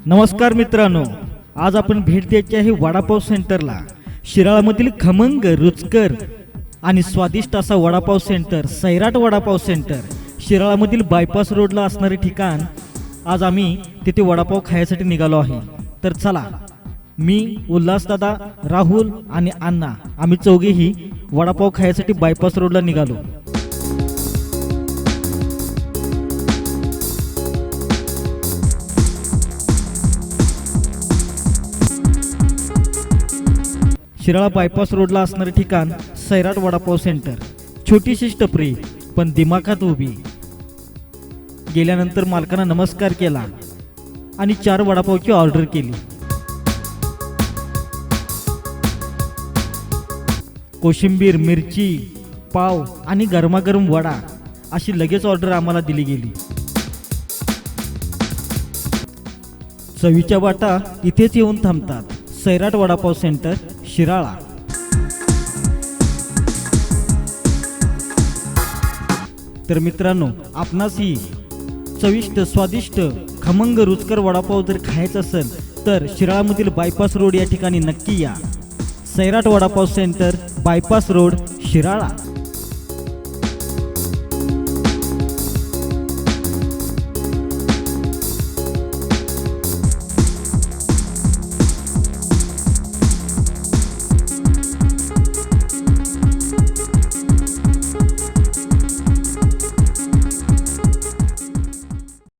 नमस्कार मित्रांनो, आज आपण भेट द्यायची आहे वडापाव सेंटरला। शिराळामधील खमंग, रुचकर आणि स्वादिष्ट असा वडापाव सेंटर सैराट वडापाव सेंटर शिराळामधील बायपास रोडला असणारे ठिकाण। आज आम्ही तिथे वडापाव खाण्यासाठी निघालो आहे। तर चला, मी उल्हासदादा, राहुल आणि अण्णा आम्ही चौघेही वडापाव खाण्यासाठी बायपास रोडला निघालो। शिराळा बायपास रोडला असणारे ठिकाण सैराट वडापाव सेंटर। छोटीशी टपरी पण दिमाखात उभी। गेल्यानंतर मालकांना नमस्कार केला आणि 4 वडापावची ऑर्डर केली। कोशिंबीर, मिरची, पाव आणि गरमागरम वडा अशी लगेच ऑर्डर आम्हाला दिली गेली। चवीच्या वाटा इथेच येऊन थांबतात। सैराट वडापाव सेंटर, शिराळा। तर मित्रांनो, आपणासही चविष्ट, स्वादिष्ट, खमंग, रुचकर वडापाव जर खायचा असेल तर शिराळामधील बायपास रोड या ठिकाणी नक्की या। Sairat vada pav centre, bypass road, Shirala.